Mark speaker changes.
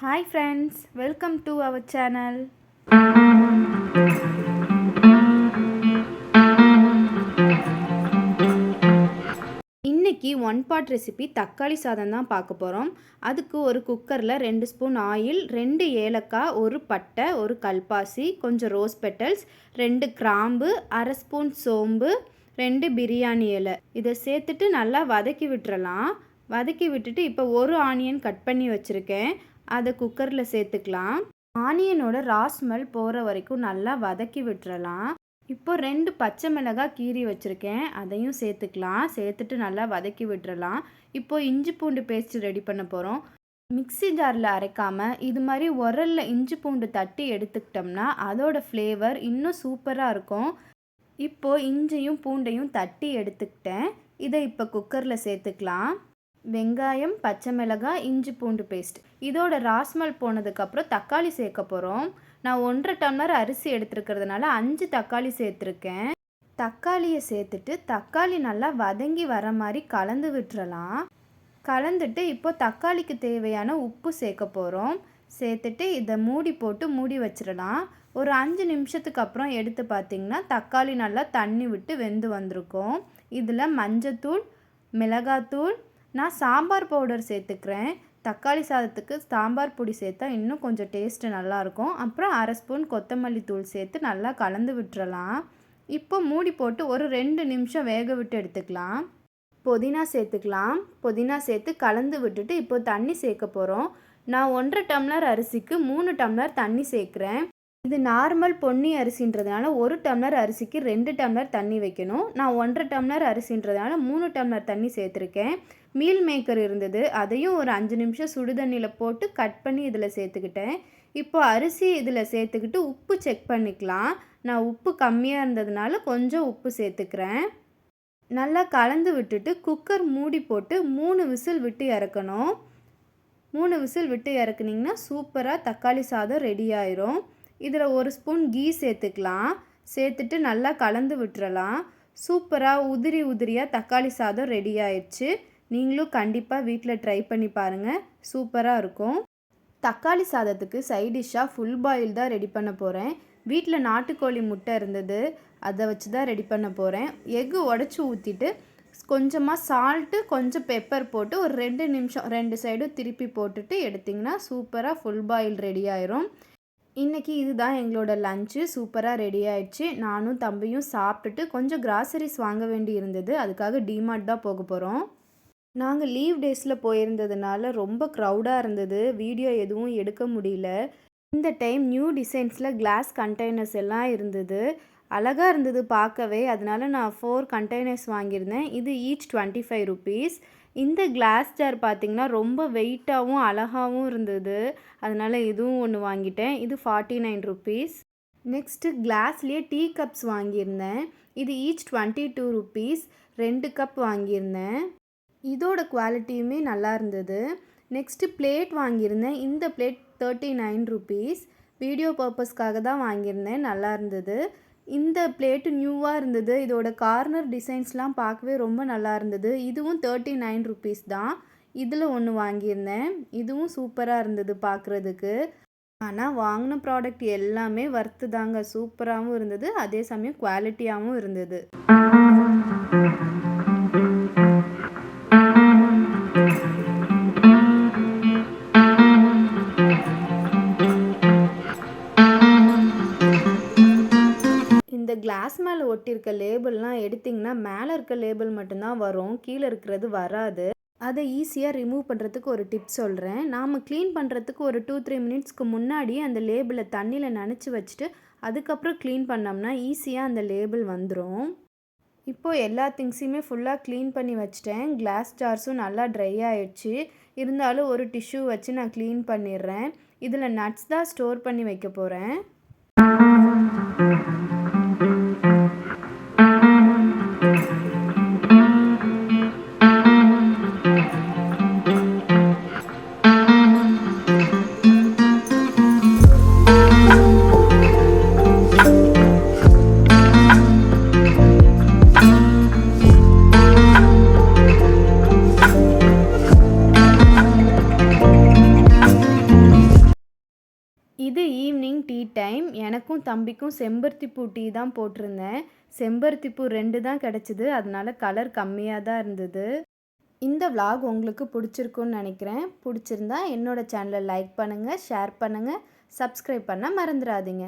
Speaker 1: Hi friends, welcome to our channel. இன்னைக்கு one pot recipe தக்காளி சாதம் தான் பார்க்க போகிறோம். அதுக்கு ஒரு குக்கரில் 2 ஸ்பூன் ஆயில், 2 ஏலக்காய், ஒரு பட்டை, ஒரு கல்பாசி, கொஞ்சம் ரோஸ் பெட்டல்ஸ், 2 கிராம்பு, அரை ஸ்பூன் சோம்பு, 2 பிரியாணி இலை இதை சேர்த்துட்டு நல்லா வதக்கி விட்டுறலாம். வதக்கி விட்டுட்டு இப்போ ஒரு ஆனியன் கட் பண்ணி வச்சுருக்கேன், அதை குக்கரில் சேர்த்துக்கலாம். ஆனியனோட ரா ஸ்மெல் போகிற வரைக்கும் நல்லா வதக்கி விட்டுறலாம். இப்போ 2 பச்சை மிளகாய் கீறி வச்சுருக்கேன், அதையும் சேர்த்துக்கலாம். சேர்த்துட்டு நல்லா வதக்கி விட்டுறலாம். இப்போ இஞ்சி பூண்டு பேஸ்ட் ரெடி பண்ண போகிறோம். மிக்ஸி ஜாரில் அரைக்காமல் இது மாதிரி உரலில் இஞ்சி பூண்டு தட்டி எடுத்துக்கிட்டோம்னா அதோட ஃப்ளேவர் இன்னும் சூப்பராக இருக்கும். இப்போது இஞ்சியும் பூண்டையும் தட்டி எடுத்துக்கிட்டேன். இதை இப்போ குக்கரில் சேர்த்துக்கலாம். வெங்காயம், பச்சை மிளகாய், இஞ்சி பூண்டு பேஸ்ட் இதோட ராஸ்மல் போனதுக்கப்புறம் தக்காளி சேர்க்க போகிறோம். நான் 1.5 டம்ளர் அரிசி எடுத்துருக்கிறதுனால 5 தக்காளி சேர்த்துருக்கேன். தக்காளியை சேர்த்துட்டு தக்காளி நல்லா வதங்கி வர மாதிரி கலந்து விட்டுறலாம். கலந்துட்டு இப்போ தக்காளிக்கு தேவையான உப்பு சேர்க்க போகிறோம். சேர்த்துட்டு இதை மூடி போட்டு மூடி வச்சிடலாம். ஒரு 5 நிமிஷத்துக்கு அப்புறம் எடுத்து பார்த்திங்கன்னா தக்காளி நல்லா தண்ணி விட்டு வெந்து வந்திருக்கும். இதில் மஞ்சத்தூள், மிளகாத்தூள், நான் சாம்பார் பவுடர் சேர்த்துக்கிறேன். தக்காளி சாதத்துக்கு சாம்பார் பொடி சேர்த்தா இன்னும் கொஞ்சம் டேஸ்ட்டு நல்லாயிருக்கும். அப்புறம் அரை ஸ்பூன் கொத்தமல்லி தூள் சேர்த்து நல்லா கலந்து விட்டுறலாம். இப்போ மூடி போட்டு ஒரு 2 நிமிஷம் வேக விட்டு எடுத்துக்கலாம். புதினா சேர்த்துக்கலாம். புதினா சேர்த்து கலந்து விட்டுட்டு இப்போ தண்ணி சேர்க்க போகிறோம். நான் 1.5 டம்ளர் அரிசிக்கு 3 டம்ளர் தண்ணி சேர்க்குறேன். இது நார்மல் பொன்னி அரிசின்றதுனால 1 டம்ளர் அரிசிக்கு 2 டம்ளர் தண்ணி வைக்கணும். நான் 1.5 டம்ளர் அரிசின்றதுனால 3 டம்ளர் தண்ணி சேர்த்துருக்கேன். மீல் மேக்கர் இருந்தது, அதையும் ஒரு 5 நிமிஷம் சுடு தண்ணியில் போட்டு கட் பண்ணி இதில் சேர்த்துக்கிட்டேன். இப்போ அரிசி இதில் சேர்த்துக்கிட்டு உப்பு செக் பண்ணிக்கலாம். நான் உப்பு கம்மியாக இருந்ததுனால கொஞ்சம் உப்பு சேர்த்துக்கிறேன். நல்லா கலந்து விட்டுட்டு குக்கர் மூடி போட்டு 3 விசில் விட்டு இறக்கணும். 3 விசில் விட்டு இறக்குனிங்கன்னா சூப்பராக தக்காளி சாதம் ரெடி ஆயிரும். இதில் ஒரு ஸ்பூன் கீ சேர்த்துக்கலாம். சேர்த்துட்டு நல்லா கலந்து விட்டுறலாம். சூப்பராக உதிரி உதிரியாக தக்காளி சாதம் ரெடி ஆயிடுச்சு. நீங்களும் கண்டிப்பாக வீட்டில் ட்ரை பண்ணி பாருங்கள், சூப்பராக இருக்கும். தக்காளி சாதத்துக்கு சைட் டிஷ்ஷாக ஃபுல் பாயில் தான் ரெடி பண்ண போகிறேன். வீட்டில் நாட்டுக்கோழி முட்டை இருந்தது, அதை வச்சு தான் ரெடி பண்ண போகிறேன். எக்கு உடச்சி ஊற்றிட்டு கொஞ்சமாக சால்ட்டு, கொஞ்சம் பெப்பர் போட்டு ஒரு 2 நிமிஷம் 2 சைடும் திருப்பி போட்டுட்டு எடுத்திங்கன்னா சூப்பராக ஃபுல் பாயில் ரெடி ஆயிரும். இன்றைக்கி இதுதான் எங்களோட லஞ்சு. சூப்பராக ரெடி ஆயிடுச்சு. நானும் தம்பியும் சாப்பிட்டுட்டு கொஞ்சம் கிராசரிஸ் வாங்க வேண்டி இருந்தது, அதுக்காக டிமார்ட் தான் போக போகிறோம். நாங்கள் லீவ் டேஸில் போயிருந்ததுனால ரொம்ப க்ரௌடாக இருந்தது, வீடியோ எதுவும் எடுக்க முடியல. இந்த டைம் நியூ டிசைன்ஸில் கிளாஸ் கண்டெய்னர்ஸ் எல்லாம் இருந்தது, அழகாக இருந்தது பார்க்கவே. அதனால நான் 4 கண்டெய்னர்ஸ் வாங்கியிருந்தேன். இது ஈச் 25 ருபீஸ். இந்த கிளாஸ் ஜார் பார்த்திங்கன்னா ரொம்ப வெயிட்டாகவும் அழகாகவும் இருந்தது, அதனால் இதுவும் ஒன்று வாங்கிட்டேன். இது 49 ருபீஸ். நெக்ஸ்ட்டு கிளாஸ்லேயே டீ கப்ஸ் வாங்கியிருந்தேன். இது ஈச் 22 ருபீஸ். 2 கப் வாங்கியிருந்தேன். இதோட குவாலிட்டியுமே நல்லா இருந்தது. நெக்ஸ்ட்டு பிளேட் வாங்கியிருந்தேன். இந்த பிளேட் 39 ருபீஸ். வீடியோ பர்பஸ்க்காக தான் வாங்கியிருந்தேன், நல்லா இருந்தது. இந்த பிளேட்டு நியூவாக இருந்தது. இதோட கார்னர் டிசைன்ஸ்லாம் பார்க்கவே ரொம்ப நல்லா இருந்தது. இதுவும் 39 ருபீஸ் தான். இதில் ஒன்று வாங்கியிருந்தேன். இதுவும் சூப்பராக இருந்தது பார்க்குறதுக்கு. ஆனால் வாங்கின ப்ராடக்ட் எல்லாமே வர்த்து தாங்க. சூப்பராகவும் இருந்தது, அதே சமயம் குவாலிட்டியாகவும் இருந்தது. கிளாஸ் மேலே ஒட்டியிருக்க லேபிள்லாம் எடுத்திங்கன்னா மேலே இருக்க லேபிள் மட்டும்தான் வரும், கீழே இருக்கிறது வராது. அதை ஈஸியாக ரிமூவ் பண்ணுறதுக்கு ஒரு டிப்ஸ் சொல்கிறேன். நாம் க்ளீன் பண்ணுறதுக்கு ஒரு 2-3 மினிட்ஸ்க்கு முன்னாடியே அந்த லேபிளை தண்ணியில் நனைச்சி வச்சுட்டு அதுக்கப்புறம் க்ளீன் பண்ணோம்னா ஈஸியாக அந்த லேபிள் வந்துடும். இப்போது எல்லா திங்ஸையுமே ஃபுல்லாக க்ளீன் பண்ணி வச்சிட்டேன். கிளாஸ் ஜார்ஸும் நல்லா ட்ரை ஆகிடுச்சு. இருந்தாலும் ஒரு டிஷ்யூ வச்சு நான் க்ளீன் பண்ணிடுறேன். இதில் நட்ஸ் தான் ஸ்டோர் பண்ணி வைக்க போகிறேன். இது ஈவினிங் டீ டைம். எனக்கும் தம்பிக்கும் செம்பருத்தி பூ டீ தான் போட்டிருந்தேன். செம்பருத்தி பூ 2 தான் கிடச்சிது. அதனால கலர் கம்மியா தான் இருந்தது. இந்த விளாக் உங்களுக்கு பிடிச்சிருக்குன்னு நினைக்கிறேன். பிடிச்சிருந்தா என்னோட சேனலை லைக் பண்ணுங்கள், ஷேர் பண்ணுங்கள், சப்ஸ்கிரைப் பண்ண மறந்துடாதீங்க.